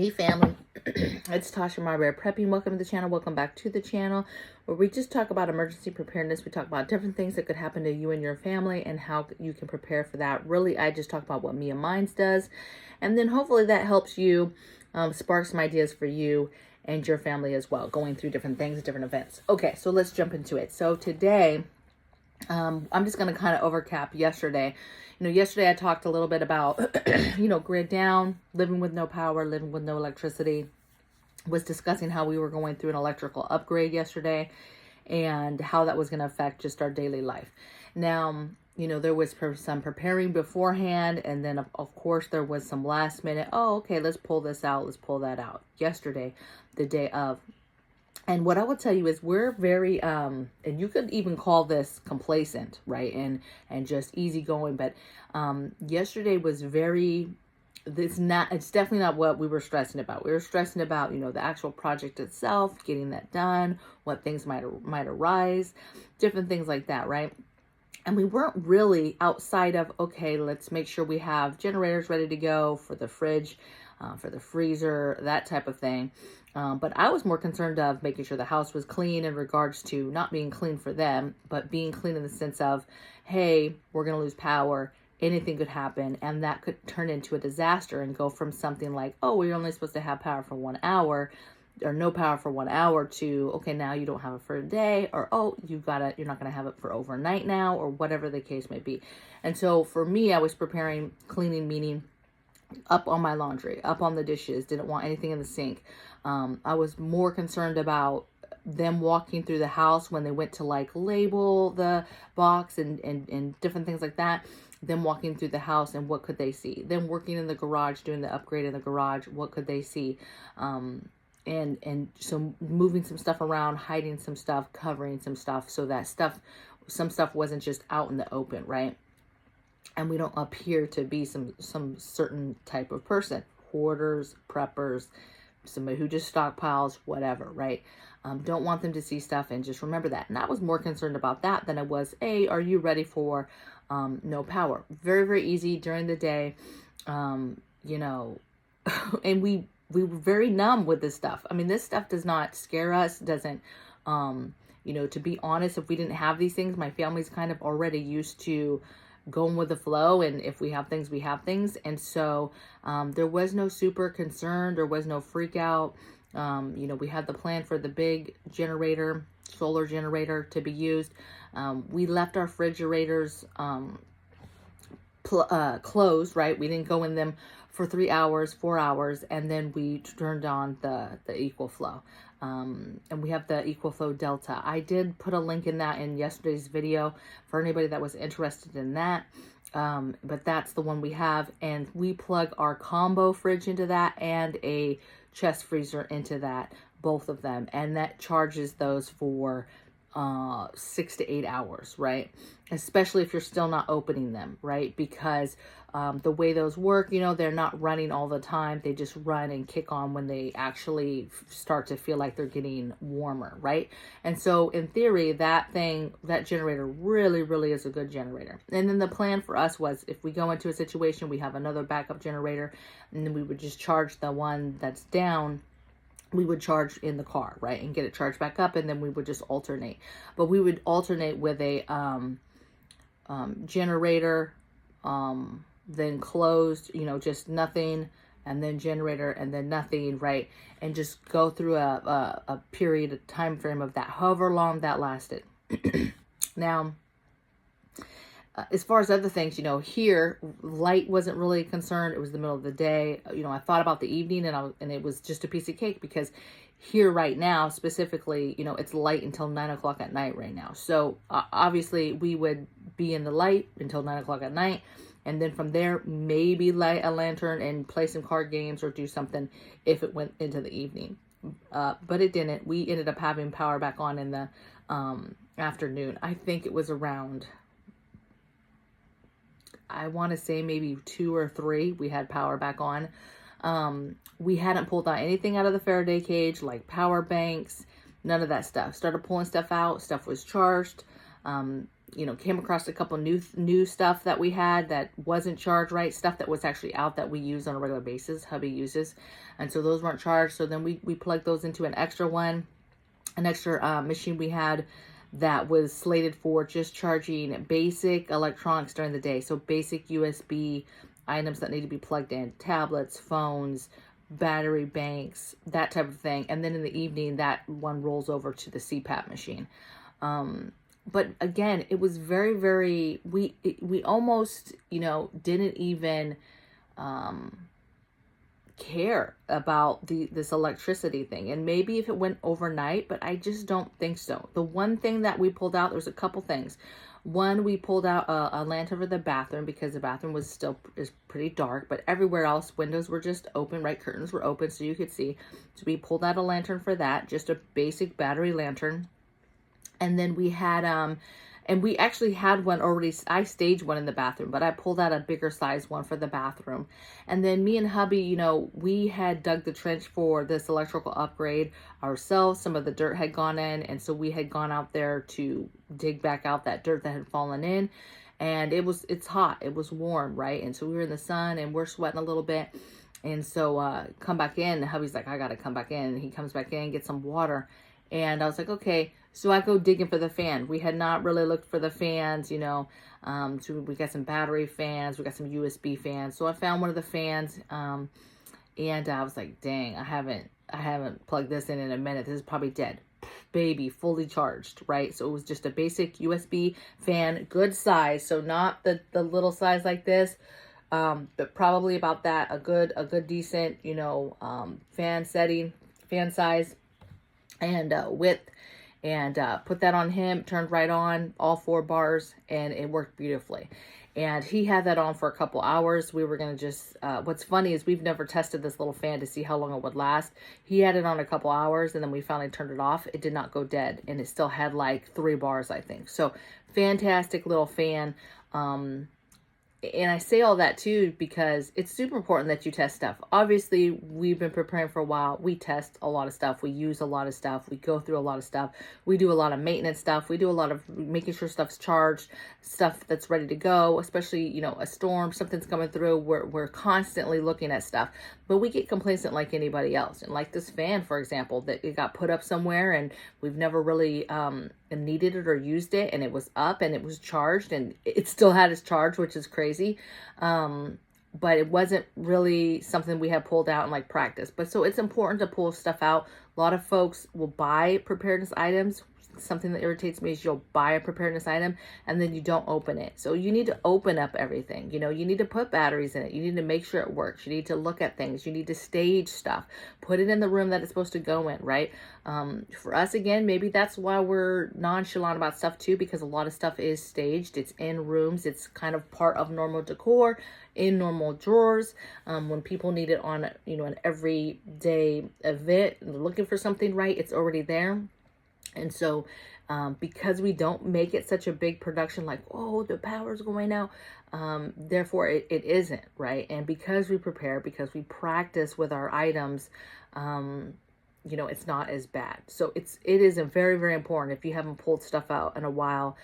Hey family, it's Tasha MAMABEAR Prepping. Welcome to the channel. Welcome back to the channel where we just talk about emergency preparedness. We talk about different things that could happen to you and your family and how you can prepare for that. Really, I just talk about what Me and Mines does. And then hopefully that helps you spark some ideas for you and your family as well, going through different things, different events. Okay, so let's jump into it. So today, I'm just going to kind of overcap yesterday. Yesterday I talked a little bit about, grid down, living with no power, living with no electricity. Was discussing how we were going through an electrical upgrade yesterday and how that was going to affect just our daily life. Now, there was some preparing beforehand, and then of course there was some last minute, oh, okay, let's pull this out, let's pull that out. Yesterday, the day of. And what I will tell you is we're very, and you could even call this complacent, right? And just easygoing. But yesterday was it's definitely not what we were stressing about. We were stressing about, the actual project itself, getting that done, what things might arise, different things like that, right? And we weren't really outside of, okay, let's make sure we have generators ready to go for the fridge, for the freezer, that type of thing. But I was more concerned of making sure the house was clean in regards to not being clean for them, but being clean in the sense of, hey, we're going to lose power. Anything could happen, and that could turn into a disaster and go from something like, oh, we're only supposed to have power for 1 hour or no power for 1 hour to, okay, now you don't have it for a day, or, oh, you're not going to have it for overnight now, or whatever the case may be. And so for me, I was preparing cleaning, meaning up on my laundry, up on the dishes, didn't want anything in the sink. I was more concerned about them walking through the house when they went to like label the box and different things like that. Them walking through the house and what could they see? Them working in the garage, doing the upgrade in the garage, what could they see? And so moving some stuff around, hiding some stuff, covering some stuff, so that some stuff wasn't just out in the open, right? And we don't appear to be some certain type of person, hoarders, preppers, somebody who just stockpiles, whatever, right? Don't want them to see stuff, and just remember that. And I was more concerned about that than I was, hey, are you ready for no power? Very, very easy during the day, and we were very numb with this stuff. I mean, this stuff does not scare us, doesn't, to be honest, if we didn't have these things, my family's kind of already used to going with the flow, and if we have things, we have things. And so there was no super concern, there was no freak out. We had the plan for the big generator, solar generator, to be used. We left our refrigerators closed, right? We didn't go in them for 3 hours, 4 hours, and then we turned on the EqualFlow. And we have the EqualFlow Delta. I did put a link in that in yesterday's video for anybody that was interested in that. But that's the one we have, and we plug our combo fridge into that and a chest freezer into that, both of them, and that charges those for 6 to 8 hours, right? Especially if you're still not opening them, right? Because the way those work, they're not running all the time. They just run and kick on when they actually start to feel like they're getting warmer, right? And so in theory, that generator really, really is a good generator. And then the plan for us was, if we go into a situation, we have another backup generator, and then we would just charge the one that's down. We would charge in the car, right, and get it charged back up, and then we would just alternate. But we would alternate with a generator, then closed, just nothing, and then generator, and then nothing, right? And just go through a period, a time frame of that, however long that lasted. Now, as far as other things, here, light wasn't really concerned. It was the middle of the day. I thought about the evening, and it was just a piece of cake, because here right now, specifically, it's light until 9 o'clock at night right now. So obviously we would be in the light until 9 o'clock at night. And then from there, maybe light a lantern and play some card games or do something if it went into the evening. But it didn't. We ended up having power back on in the afternoon. I think it was around, I want to say maybe 2 or 3, we had power back on. We hadn't pulled out anything out of the Faraday cage, like power banks, none of that stuff. Started pulling stuff out. Stuff was charged. you know, came across a couple new stuff that we had that wasn't charged, right? Stuff that was actually out that we use on a regular basis, hubby uses. And so those weren't charged. So then we plugged those into an extra machine we had that was slated for just charging basic electronics during the day. So basic USB items that need to be plugged in, tablets, phones, battery banks, that type of thing. And then in the evening, that one rolls over to the CPAP machine. But again, it was very, very, we almost, you know, didn't even care about this electricity thing. And maybe if it went overnight, but I just don't think so. The one thing that we pulled out, there was a couple things. One, we pulled out a lantern for the bathroom because the bathroom is pretty dark, but everywhere else, windows were just open, right? Curtains were open so you could see. So we pulled out a lantern for that, just a basic battery lantern. And then we had, and we actually had one already. I staged one in the bathroom, but I pulled out a bigger size one for the bathroom. And then me and hubby, you know, we had dug the trench for this electrical upgrade ourselves. Some of the dirt had gone in. And so we had gone out there to dig back out that dirt that had fallen in. And it's hot. It was warm, right? And so we were in the sun and we're sweating a little bit. And so come back in. And hubby's like, I got to come back in. And he comes back in, get some water. And I was like, okay. So I go digging for the fan. We had not really looked for the fans, you know. So we got some battery fans. We got some USB fans. So I found one of the fans. And I was like, dang, I haven't plugged this in a minute. This is probably dead. Baby, fully charged, right? So it was just a basic USB fan, good size. So not the little size like this. But probably about that, a good decent, you know, fan size and width. And put that on him, turned right on, all 4 bars, and it worked beautifully. And he had that on for a couple hours. We were going to just, what's funny is we've never tested this little fan to see how long it would last. He had it on a couple hours, and then we finally turned it off. It did not go dead, and it still had like 3 bars, I think. So fantastic little fan. And I say all that too because it's super important that you test stuff. Obviously, we've been preparing for a while. We test a lot of stuff. We use a lot of stuff. We go through a lot of stuff. We do a lot of maintenance stuff. We do a lot of making sure stuff's charged, stuff that's ready to go, especially, you know, a storm, something's coming through. We're constantly looking at stuff. But we get complacent like anybody else. And like this fan, for example, that it got put up somewhere and we've never really needed it or used it, and it was up and it was charged and it still had its charge, which is crazy. But it wasn't really something we had pulled out in like practice. But so it's important to pull stuff out. A lot of folks will buy preparedness items. Something that irritates me is you'll buy a preparedness item and then you don't open it. So you need to open up everything. You know, you need to put batteries in it. You need to make sure it works. You need to look at things. You need to stage stuff. Put it in the room that it's supposed to go in, right? For us, again, maybe that's why we're nonchalant about stuff too, because a lot of stuff is staged. It's in rooms. It's kind of part of normal decor, in normal drawers. When people need it on, you know, an everyday event, looking for something, right? It's already there. And so, because we don't make it such a big production, like, oh, the power's going out, therefore it isn't, right? And because we prepare, because we practice with our items, you know, it's not as bad. So it is a very, very important, if you haven't pulled stuff out in a while,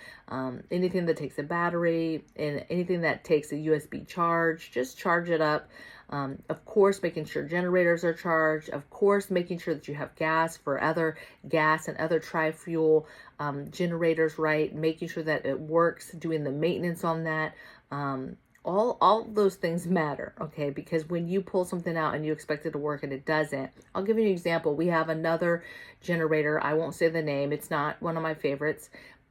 anything that takes a battery and anything that takes a USB charge, just charge it up. Of course, making sure generators are charged. Of course, making sure that you have gas and other tri-fuel generators, right? Making sure that it works, doing the maintenance on that. All those things matter, okay? Because when you pull something out and you expect it to work and it doesn't, I'll give you an example. We have another generator. I won't say the name. It's not one of my favorites.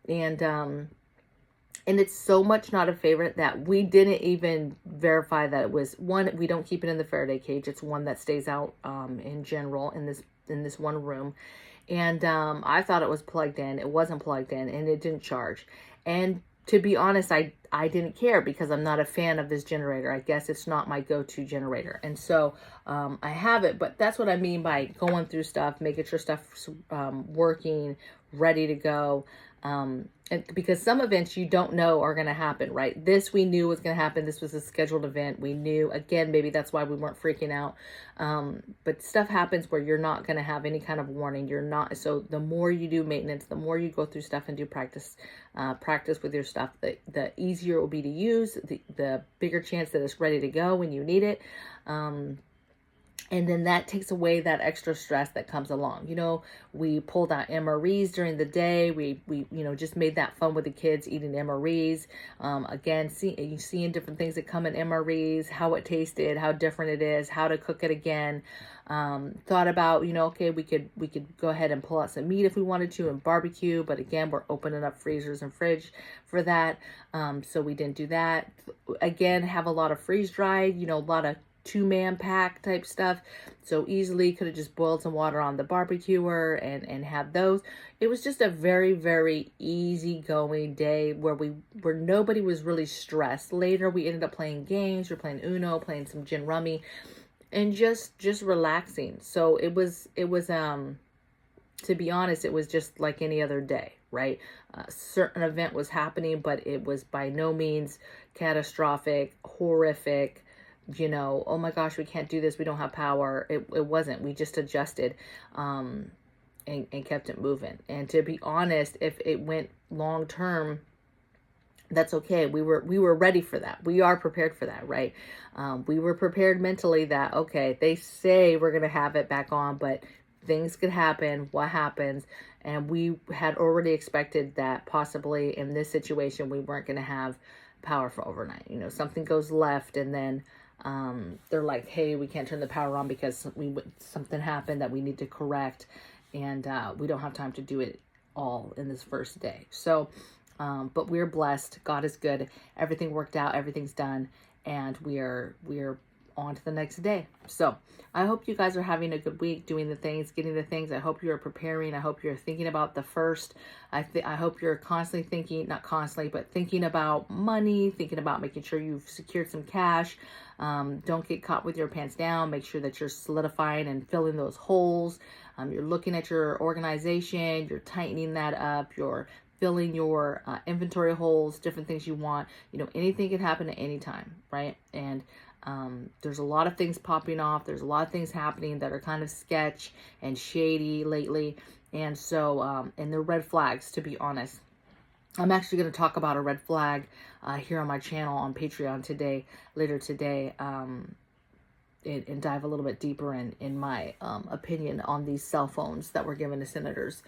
And it's so much not a favorite that we didn't even verify that it was one. We don't keep it in the Faraday cage. It's one that stays out in general in this one room. And I thought it was plugged in. It wasn't plugged in and it didn't charge. And to be honest, I didn't care because I'm not a fan of this generator. I guess it's not my go-to generator. And so I have it, but that's what I mean by going through stuff, making sure stuff's working, ready to go. Because some events you don't know are going to happen, right? This we knew was going to happen. This was a scheduled event. We knew, again, maybe that's why we weren't freaking out. But stuff happens where you're not going to have any kind of warning. You're not. So the more you do maintenance, the more you go through stuff and do practice with your stuff, the easier it will be to use, the bigger chance that it's ready to go when you need it. And then that takes away that extra stress that comes along. You know, we pulled out MREs during the day. We just made that fun with the kids eating MREs. Again, seeing different things that come in MREs, how it tasted, how different it is, how to cook it again. Thought about, okay, we could go ahead and pull out some meat if we wanted to and barbecue. But again, we're opening up freezers and fridge for that. So we didn't do that. Again, have a lot of freeze dried, a lot of 2-man pack type stuff, so easily could have just boiled some water on the barbecuer and had those. It was just a very, very easy going day where nobody was really stressed. Later we ended up playing games. We're playing Uno, playing some gin rummy, and just relaxing. So it was to be honest, it was just like any other day, right? A certain event was happening, but it was by no means catastrophic, horrific, oh my gosh, we can't do this, we don't have power. It wasn't. We just adjusted and kept it moving. And to be honest, if it went long term, that's okay. We were ready for that. We are prepared for that, right? We were prepared mentally that, okay, they say we're going to have it back on, but things could happen. What happens? And we had already expected that possibly in this situation, we weren't going to have power for overnight. Something goes left and then they're like, hey, we can't turn the power on because something happened that we need to correct, and we don't have time to do it all in this first day. So, but we're blessed. God is good. Everything worked out. Everything's done, and we're on to the next day. So I hope you guys are having a good week, doing the things, getting the things. I hope you're preparing. I hope you're thinking about the first. I hope you're constantly thinking, not constantly, but thinking about money, thinking about making sure you've secured some cash. Don't get caught with your pants down. Make sure that you're solidifying and filling those holes. You're looking at your organization, you're tightening that up, you're filling your inventory holes, different things you want. Anything can happen at any time, right? And there's a lot of things popping off. There's a lot of things happening that are kind of sketch and shady lately. And so, and they're red flags, to be honest. I'm actually going to talk about a red flag here on my channel on Patreon later today, and dive a little bit deeper in my opinion on these cell phones that were given to senators.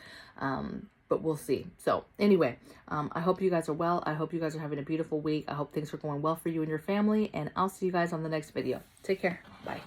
But we'll see. So anyway, I hope you guys are well. I hope you guys are having a beautiful week. I hope things are going well for you and your family, and I'll see you guys on the next video. Take care. Bye.